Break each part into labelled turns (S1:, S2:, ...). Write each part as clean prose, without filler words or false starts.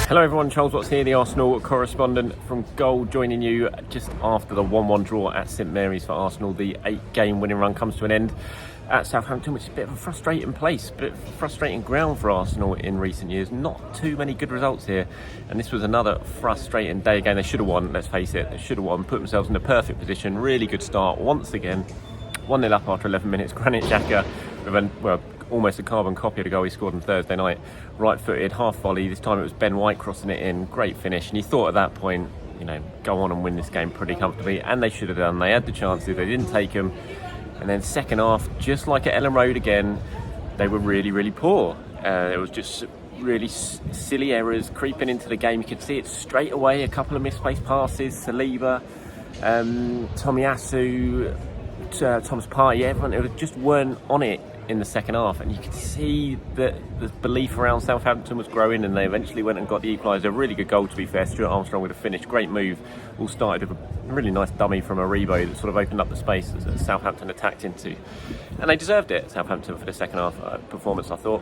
S1: Hello everyone, Charles Watts here, the Arsenal correspondent from Goal, joining you just after the 1-1 draw at St Mary's for Arsenal. The 8-game winning run comes to an end at Southampton, which is a bit of a frustrating place, a bit of a frustrating ground for Arsenal in recent years. Not too many good results here, and this was another frustrating day again. They should have won, let's face it, they should have won, put themselves in a perfect position. Really good start once again. 1-0 up after 11 minutes. Granit Xhaka with almost a carbon copy of the goal he scored on Thursday night. Right-footed, half volley. This time it was Ben White crossing it in. Great finish. And you thought at that point, go on and win this game pretty comfortably. And they should have done. They had the chances. They didn't take them. And then second half, just like at Ellen Road again, they were really, really poor. It was just really silly errors creeping into the game. You could see it straight away. A couple of misplaced passes. Saliba, Tomiyasu, Thomas Partey, everyone just weren't on it in the second half, and you could see that the belief around Southampton was growing, and they eventually went and got the equaliser. A really good goal, to be fair. Stuart Armstrong with a finish, great move. All started with a really nice dummy from Aribo that sort of opened up the space that Southampton attacked into, and they deserved it, Southampton, for the second half performance, I thought.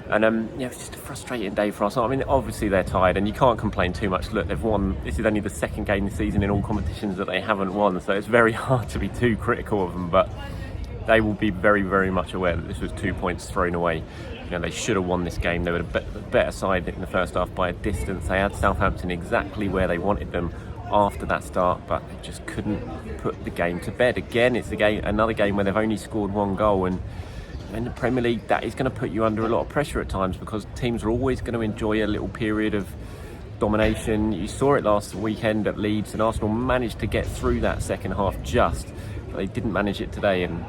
S1: And it was just a frustrating day for us. I mean, obviously they're tired, and you can't complain too much. Look, they've won. This is only the second game this season in all competitions that they haven't won, so it's very hard to be too critical of them. But they will be very, very much aware that this was 2 points thrown away. They should have won this game. They were a better side in the first half by a distance. They had Southampton exactly where they wanted them after that start, but they just couldn't put the game to bed. Again, it's another game where they've only scored one goal, and in the Premier League, that is going to put you under a lot of pressure at times, because teams are always going to enjoy a little period of domination. You saw it last weekend at Leeds, and Arsenal managed to get through that second half but they didn't manage it today. And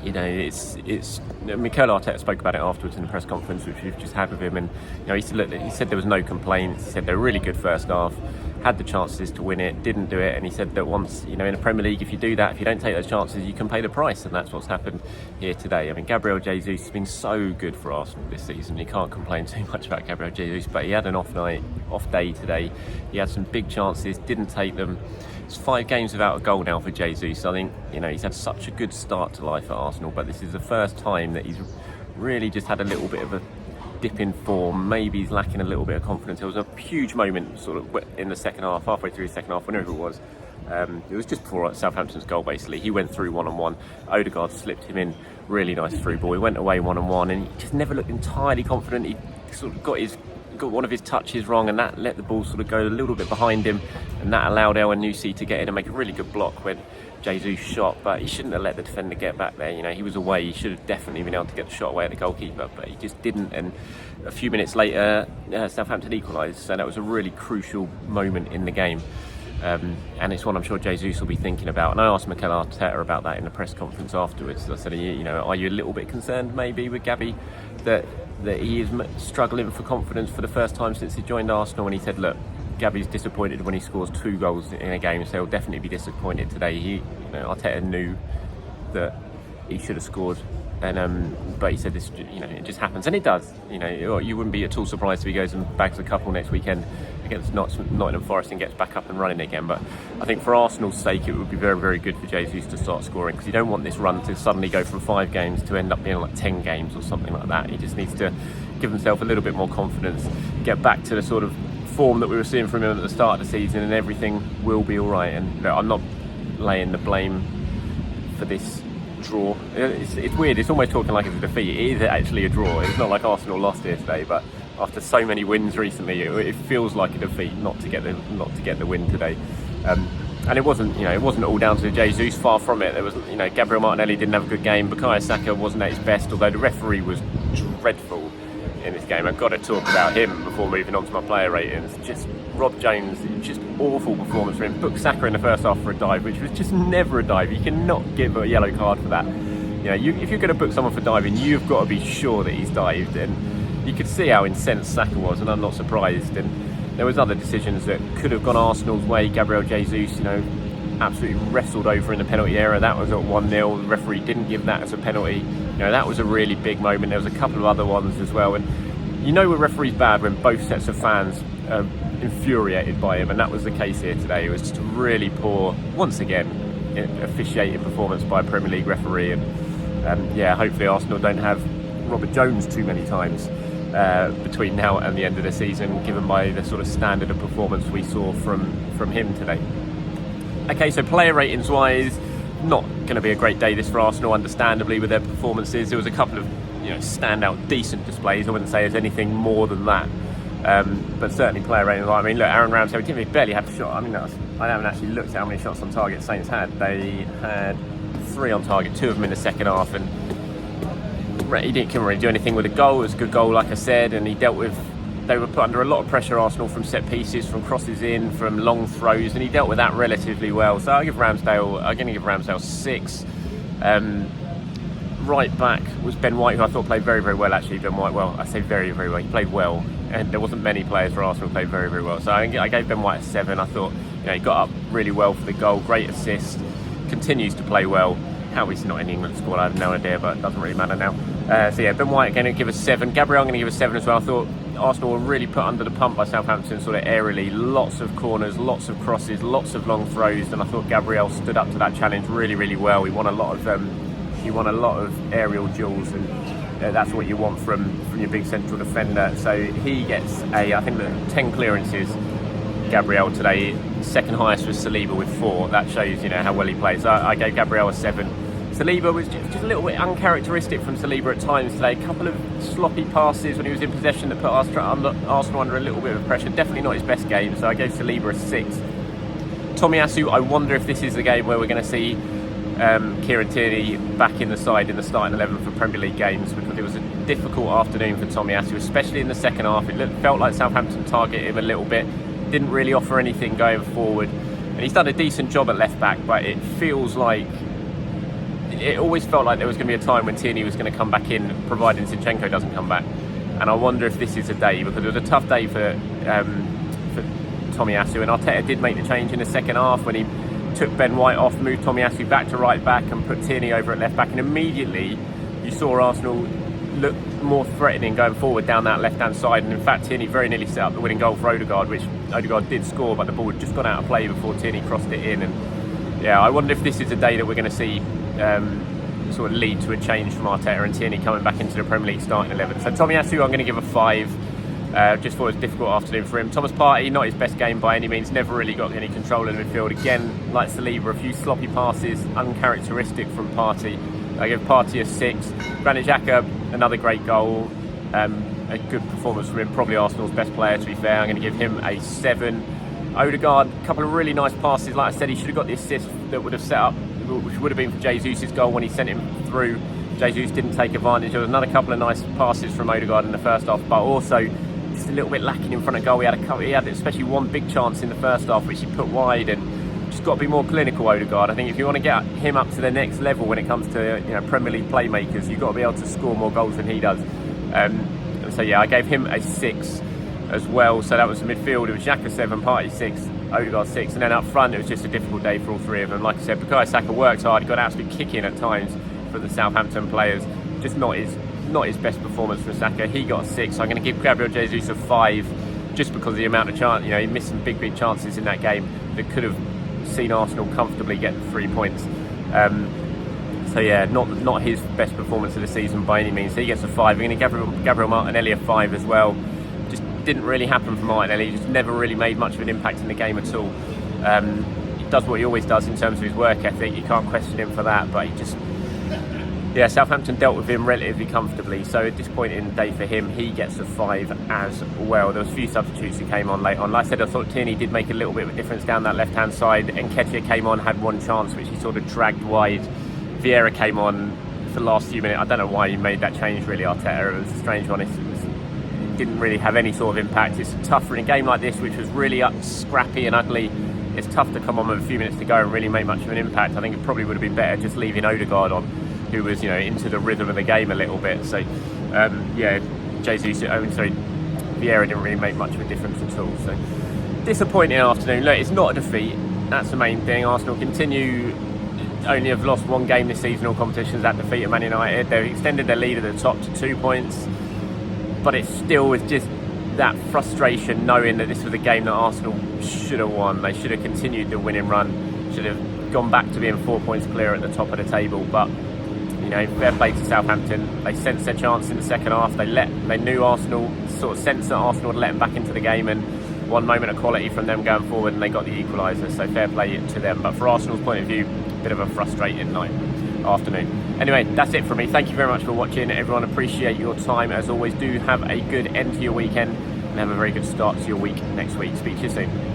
S1: it's Mikel Arteta spoke about it afterwards in the press conference, which we've just had with him, and he said there was no complaints. He said they were really good first half, had the chances to win it, didn't do it, and he said that once, in the Premier League, if you do that, if you don't take those chances, you can pay the price, and that's what's happened here today. I mean, Gabriel Jesus has been so good for Arsenal this season. You can't complain too much about Gabriel Jesus, but he had an off day today. He had some big chances, didn't take them. It's 5 games without a goal now for Jesus. I think, he's had such a good start to life at Arsenal, but this is the first time that he's really just had a little bit of a dip in form. Maybe he's lacking a little bit of confidence. There was a huge moment sort of in the second half, halfway through the second half, whenever it was. It was just before Southampton's goal, basically. He went through one-on-one. Odegaard slipped him in. Really nice through ball. He went away one-on-one, and he just never looked entirely confident. He sort of got one of his touches wrong, and that let the ball sort of go a little bit behind him, and that allowed El Nusi to get in and make a really good block when Jesus shot. But he shouldn't have let the defender get back there. He was away. He should have definitely been able to get the shot away at the goalkeeper, but he just didn't. And a few minutes later, Southampton equalised, so that was a really crucial moment in the game. And it's one I'm sure Jesus will be thinking about. And I asked Mikel Arteta about that in the press conference afterwards. I said, are you a little bit concerned maybe with Gabby that he is struggling for confidence for the first time since he joined Arsenal? And he said, look, Gabby's disappointed when he scores 2 goals in a game, so he'll definitely be disappointed today. Arteta knew that he should have scored, and but he said this, it just happens, and it does. You wouldn't be at all surprised if he goes and bags a couple next weekend against Nottingham Forest and gets back up and running again. But I think for Arsenal's sake, it would be very, very good for Jesus to start scoring, because you don't want this run to suddenly go from 5 games to end up being like 10 games or something like that. He just needs to give himself a little bit more confidence, get back to the sort of form that we were seeing from him at the start of the season, and everything will be all right. And I'm not laying the blame for this draw. It's weird. It's almost talking like it's a defeat. It is actually a draw. It's not like Arsenal lost here today, but after so many wins recently, it feels like a defeat not to get the win today. And it wasn't all down to Jesus. Far from it. There was, Gabriel Martinelli didn't have a good game. Bukayo Saka wasn't at his best, although the referee was dreadful in this game. I've got to talk about him before moving on to my player ratings. Just Rob Jones, just awful performance for him. Booked Saka in the first half for a dive, which was just never a dive. You cannot give a yellow card for that. If you're going to book someone for diving, you've got to be sure that he's dived. And you could see how incensed Saka was, and I'm not surprised. And there was other decisions that could have gone Arsenal's way. Gabriel Jesus, absolutely wrestled over in the penalty area. That was at 1-0. The referee didn't give that as a penalty. That was a really big moment. There was a couple of other ones as well. And a referee's bad when both sets of fans are infuriated by him, and that was the case here today. It was just a really poor, once again, officiating performance by a Premier League referee. And hopefully Arsenal don't have Robert Jones too many times between now and the end of the season, given by the sort of standard of performance we saw from him today. Okay, so player ratings wise, not going to be a great day this for Arsenal, understandably, with their performances. There was a couple of standout decent displays. I wouldn't say there's anything more than that, but certainly player ratings. I mean, look, Aaron Ramsey barely had a shot. I mean, I haven't actually looked at how many shots on target Saints had. They had 3 on target, 2 of them in the second half, and he couldn't really do anything with a goal. It was a good goal, like I said, and they were put under a lot of pressure, Arsenal, from set pieces, from crosses in, from long throws, and he dealt with that relatively well. So I'm going to give Ramsdale 6. Right back was Ben White, who I thought played very, very well, actually. Ben White, well, I say very, very well. He played well, and there wasn't many players for Arsenal who played very, very well. So I gave Ben White a 7. I thought he got up really well for the goal, great assist, continues to play well. How he's not in the England squad, I have no idea, but it doesn't really matter now. So yeah, Ben White going to give a 7. Gabriel, I'm going to give a 7 as well. I thought Arsenal were really put under the pump by Southampton, sort of aerially. Lots of corners, lots of crosses, lots of long throws, and I thought Gabriel stood up to that challenge really, really well. He won a lot of aerial duels, and that's what you want from your big central defender. So he gets I think 10 clearances. Gabriel today, second highest was Saliba with 4. That shows how well he plays. So I gave Gabriel a 7. Saliba was just a little bit uncharacteristic from Saliba at times today. A couple of sloppy passes when he was in possession that put Arsenal under a little bit of pressure. Definitely not his best game, so I gave Saliba a 6. Tomiyasu, I wonder if this is the game where we're going to see Kieran Tierney back in the side in the starting 11 for Premier League games, because it was a difficult afternoon for Tomiyasu, especially in the second half. It felt like Southampton targeted him a little bit, didn't really offer anything going forward, and he's done a decent job at left back, but it always felt like there was going to be a time when Tierney was going to come back in, providing Zinchenko doesn't come back. And I wonder if this is a day, because it was a tough day for Tomiyasu, and Arteta did make the change in the second half when he took Ben White off, moved Tomiyasu back to right back and put Tierney over at left back, and immediately you saw Arsenal look more threatening going forward down that left hand side. And in fact, Tierney very nearly set up the winning goal for Odegaard, which Odegaard did score, but the ball had just gone out of play before Tierney crossed it in. And yeah, I wonder if this is a day that we're going to see sort of lead to a change from Arteta and Tierney coming back into the Premier League starting 11. So Tomiyasu, I'm going to give a 5. Just thought it was a difficult afternoon for him. Thomas Partey, not his best game by any means, never really got any control in the midfield. Again, like Saliba, a few sloppy passes, uncharacteristic from Partey. I give Partey a 6. Granit Xhaka, another great goal, a good performance from him, probably Arsenal's best player to be fair. I'm going to give him a 7. Odegaard, a couple of really nice passes. Like I said, he should have got the assist that would have set up, which would have been for Jesus' goal when he sent him through. Jesus didn't take advantage. There was another couple of nice passes from Odegaard in the first half, but also just a little bit lacking in front of goal. He had especially one big chance in the first half which he put wide, and just got to be more clinical, Odegaard. I think if you want to get him up to the next level when it comes to Premier League playmakers, you've got to be able to score more goals than he does. So yeah, I gave him a 6 as well. So that was the midfield. It was Xhaka 7, Partey 6, Odegaard 6, and then up front it was just a difficult day for all three of them. Like I said, Bukayo Saka worked hard. He got absolutely kicking at times for the Southampton players. Just not his best performance from Saka. He got a 6. So I'm going to give Gabriel Jesus a 5, just because of the amount of chance. He missed some big chances in that game that could have seen Arsenal comfortably get 3 points. So yeah, not his best performance of the season by any means. So he gets a 5. I'm going to give Gabriel Martinelli a 5 as well. Just didn't really happen for Martinelli. He just never really made much of an impact in the game at all. He does what he always does in terms of his work ethic. You can't question him for that, but he just... Yeah, Southampton dealt with him relatively comfortably, so a disappointing day for him. He gets a 5 as well. There was a few substitutes who came on late on. Like I said, I thought Tierney did make a little bit of a difference down that left-hand side. Nketiah came on, had one chance, which he sort of dragged wide. Vieira came on for the last few minutes. I don't know why he made that change, really, Arteta. It was a strange one. It didn't really have any sort of impact. It's tougher in a game like this, which was really scrappy and ugly. It's tough to come on with a few minutes to go and really make much of an impact. I think it probably would have been better just leaving Odegaard on, who was, into the rhythm of the game a little bit. So, yeah, Vieira didn't really make much of a difference at all. So, disappointing afternoon. Look, it's not a defeat. That's the main thing. Arsenal only have lost one game this season, all competitions, that defeat at Man United. They've extended their lead at the top to 2 points. But it still was just that frustration knowing that this was a game that Arsenal should have won. They should have continued the winning run. Should have gone back to being 4 points clear at the top of the table. But You know, fair play to Southampton. They sensed their chance in the second half. They knew Arsenal, sort of sensed that Arsenal had let them back into the game, and one moment of quality from them going forward, and they got the equaliser. So fair play to them. But for Arsenal's point of view, a bit of a frustrating afternoon. Anyway, that's it from me. Thank you very much for watching, everyone. Appreciate your time as always. Do have a good end to your weekend and have a very good start to your week next week. Speak to you soon.